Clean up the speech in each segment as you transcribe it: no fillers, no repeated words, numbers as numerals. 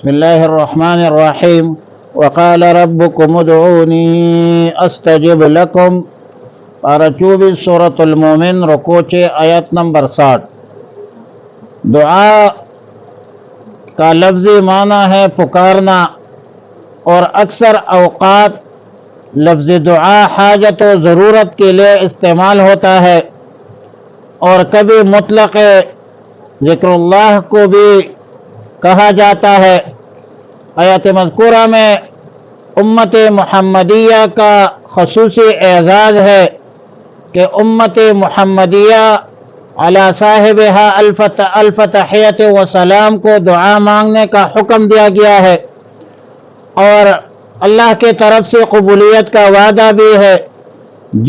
بسم اللہ الرحمن الرحیم وقال ربکم ادعونی استجب لکم پارہ 24 سورۃ المومن رکوع آیت نمبر 60۔ دعا کا لفظی معنی ہے پکارنا، اور اکثر اوقات لفظ دعا حاجت و ضرورت کے لیے استعمال ہوتا ہے، اور کبھی مطلق ذکر اللہ کو بھی کہا جاتا ہے۔ آیت مذکورہ میں امت محمدیہ کا خصوصی اعزاز ہے کہ امت محمدیہ علی صاحبہا الف تحیت و سلام کو دعا مانگنے کا حکم دیا گیا ہے، اور اللہ کے طرف سے قبولیت کا وعدہ بھی ہے،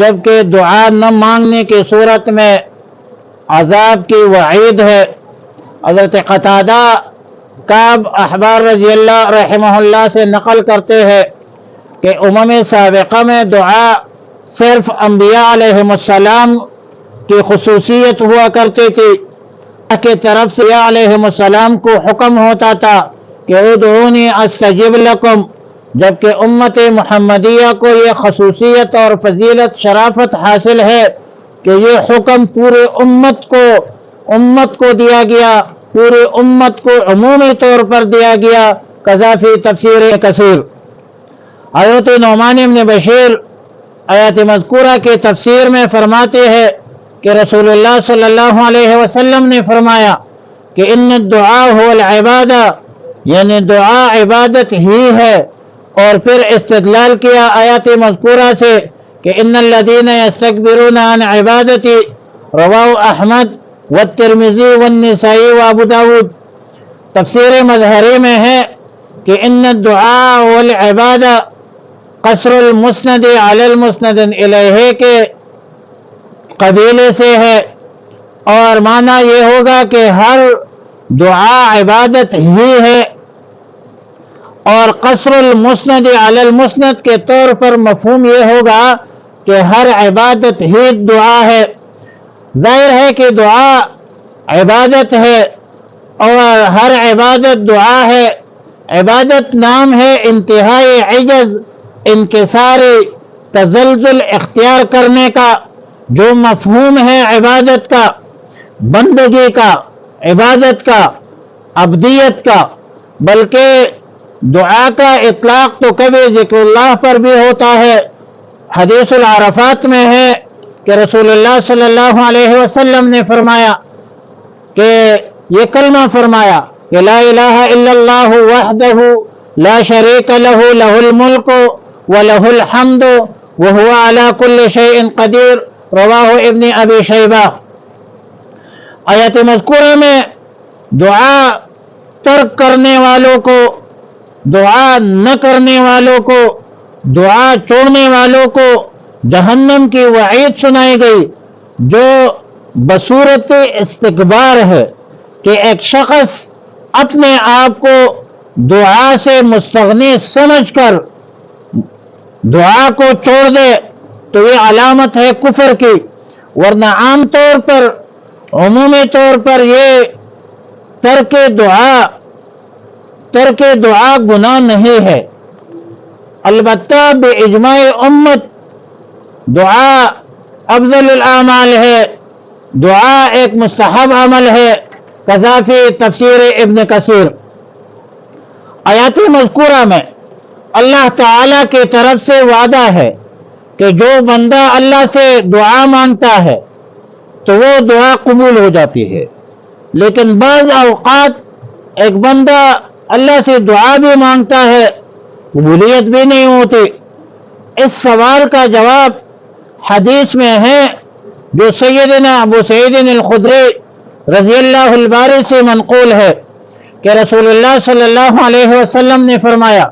جبکہ دعا نہ مانگنے کی صورت میں عذاب کی وعید ہے۔ حضرت قتادہ کعب احبار رضی اللہ رحمہ اللہ سے نقل کرتے ہیں کہ امم سابقہ میں دعا صرف انبیاء علیہم السلام کی خصوصیت ہوا کرتی تھی۔ اللہ کی طرف سے علیہم السلام کو حکم ہوتا تھا کہ ادعونی استجب لکم، جبکہ امت محمدیہ کو یہ خصوصیت اور فضیلت شرافت حاصل ہے کہ یہ حکم پورے امت کو دیا گیا، پوری امت کو عمومی طور پر دیا گیا۔ قذافی تفسیر کثیر۔ حضرت نعمان بن بشیر آیت مذکورہ کی تفسیر میں فرماتے ہیں کہ رسول اللہ صلی اللہ علیہ وسلم نے فرمایا کہ ان الدعاء هو العبادہ، یعنی دعا عبادت ہی ہے، اور پھر استدلال کیا آیت مذکورہ سے کہ ان الذین یستکبرون عن عبادتی رواہ احمد والترمذی والنسائی وابو داود۔ تفسیر مظہری میں ہے کہ ان الدعاء والعبادہ قصر المسند علی المسند الیہ کے قبیلے سے ہے، اور معنی یہ ہوگا کہ ہر دعا عبادت ہی ہے، اور قصر المسند علی المسند کے طور پر مفہوم یہ ہوگا کہ ہر عبادت ہی دعا ہے۔ ظاہر ہے کہ دعا عبادت ہے، اور ہر عبادت دعا ہے۔ عبادت نام ہے انتہائی عجز، انکساری، تزلزل اختیار کرنے کا، جو مفہوم ہے عبادت کا، بندگی کا، عبادت کا، عبدیت کا۔ بلکہ دعا کا اطلاق تو کبھی ذکر اللہ پر بھی ہوتا ہے۔ حدیث العرفات میں ہے کہ رسول اللہ صلی اللہ علیہ وسلم نے فرمایا کہ یہ کلمہ فرمایا کہ لا الہ الا اللہ وحدہ لا شریک لہ لہ الملک ولہ الحمد وہو علی کل شیء قدیر، رواہ ابن ابی شیبہ۔ آیت مذکورہ میں دعا ترک کرنے والوں کو، دعا نہ کرنے والوں کو، دعا چھوڑنے والوں کو جہنم کی وعید سنائی گئی، جو بصورت استکبار ہے کہ ایک شخص اپنے آپ کو دعا سے مستغنی سمجھ کر دعا کو چھوڑ دے تو یہ علامت ہے کفر کی، ورنہ عام طور پر، عمومی طور پر یہ ترک دعا گناہ نہیں ہے۔ البتہ باجماع امت دعا افضل الاعمال ہے، دعا ایک مستحب عمل ہے۔ قذافی تفسیر ابن کثیر۔ آیات مذکورہ میں اللہ تعالی کی طرف سے وعدہ ہے کہ جو بندہ اللہ سے دعا مانگتا ہے تو وہ دعا قبول ہو جاتی ہے، لیکن بعض اوقات ایک بندہ اللہ سے دعا بھی مانگتا ہے، قبولیت بھی نہیں ہوتی۔ اس سوال کا جواب حدیث میں ہے جو سیدنا ابو سعید الخدری رضی اللہ الباری سے منقول ہے کہ رسول اللہ صلی اللہ علیہ وسلم نے فرمایا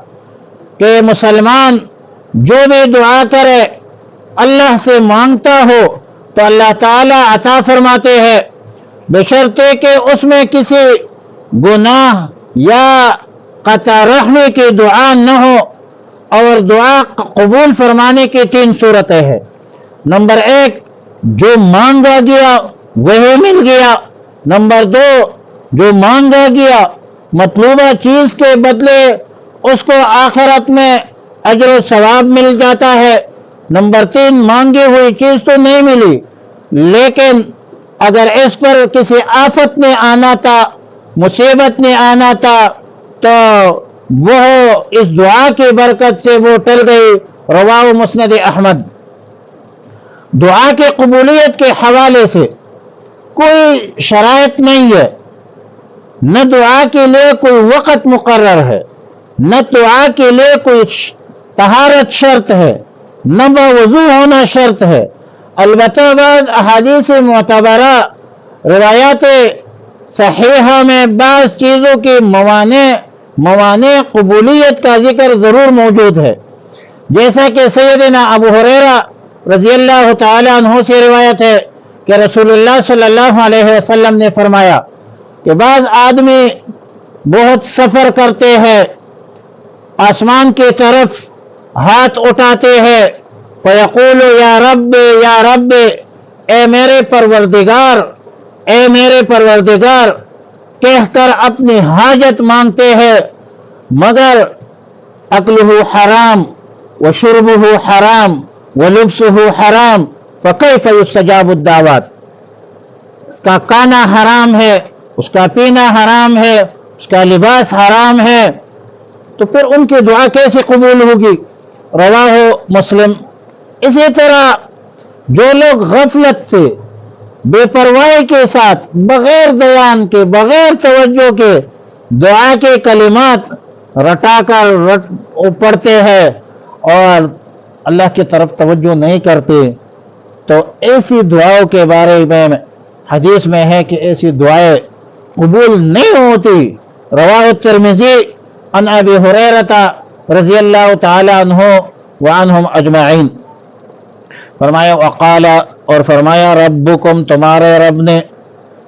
کہ مسلمان جو بھی دعا کرے، اللہ سے مانگتا ہو تو اللہ تعالی عطا فرماتے ہیں، بشرطے کہ اس میں کسی گناہ یا قطع رحمی کی دعا نہ ہو۔ اور دعا قبول فرمانے کی 3 صورتیں ہیں۔ نمبر 1، جو مانگا گیا وہی مل گیا۔ نمبر 2، جو مانگا گیا مطلوبہ چیز کے بدلے اس کو آخرت میں اجر و ثواب مل جاتا ہے۔ نمبر 3، مانگی ہوئی چیز تو نہیں ملی، لیکن اگر اس پر کسی آفت نے آنا تھا، مصیبت نے آنا تھا، تو وہ اس دعا کی برکت سے وہ ٹل گئی۔ رواہ مسند احمد۔ دعا کی قبولیت کے حوالے سے کوئی شرائط نہیں ہے، نہ دعا کے لیے کوئی وقت مقرر ہے، نہ دعا کے لیے کوئی طہارت شرط ہے، نہ باوضو ہونا شرط ہے۔ البتہ بعض احادیث معتبرہ روایات صحیحہ میں بعض چیزوں کی موانع قبولیت کا ذکر ضرور موجود ہے، جیسا کہ سیدنا ابو ہریرہ رضی اللہ تعالی عنہ سے روایت ہے کہ رسول اللہ صلی اللہ علیہ وسلم نے فرمایا کہ بعض آدمی بہت سفر کرتے ہیں، آسمان کی طرف ہاتھ اٹھاتے ہیں، فیقول یا رب یا رب، اے میرے پروردگار، اے میرے پروردگار کہہ کر اپنی حاجت مانگتے ہیں، مگر اکلہ حرام وشربہ حرام ولبسہ حرام فکیف یستجاب الدعوات۔ اس کا کھانا حرام ہے، اس کا پینا حرام ہے، اس کا لباس حرام ہے، تو پھر ان کی دعا کیسے قبول ہوگی؟ رواہ مسلم۔ اسی طرح جو لوگ غفلت سے، بے پرواہی کے ساتھ، بغیر دھیان کے، بغیر توجہ کے دعا کے کلمات رٹا کر پڑھتے ہیں اور اللہ کی طرف توجہ نہیں کرتے، تو ایسی دعاؤں کے بارے میں حدیث میں ہے کہ ایسی دعائیں قبول نہیں ہوتی۔ رواہ الترمذی عن ابی ہریرہ رضی اللہ تعالی عنہ وعنہم اجمعین۔ فرمایا وقال، اور فرمایا ربکم، تمہارے رب نے،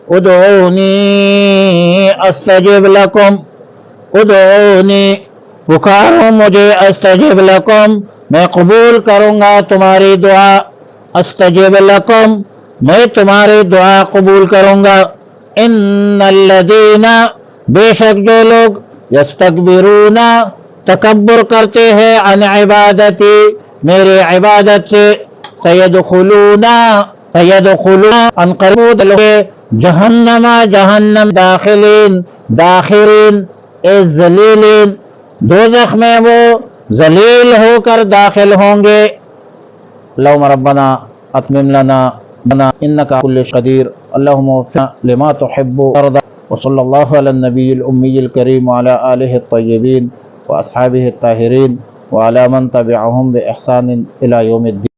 ادعونی استجب لکم، ادعونی، پکارو مجھے، استجب لکم، میں قبول کروں گا تمہاری دعا، استجب لکم، میں تمہاری دعا قبول کروں گا۔ ان الذین، بے شک جو لوگ، یستکبرون، تکبر کرتے ہیں، عن عبادتی، میرے عبادت سے، سیدخلون، ان قریب جہنم، جہنم، داخرین ذلیلین، دوزخ میں وہ ذلیل ہو کر داخل ہوں گے۔ اللہم ربنا اتمم لنا انکا کل قدیر، اللہم وفقنا لما تحب وترضى، وصلی اللہ علی النبی الامی الکریم وعلی آلہ الطیبین واصحابہ الطاہرین وعلی من تبعہم بإحسان الی یوم الدین۔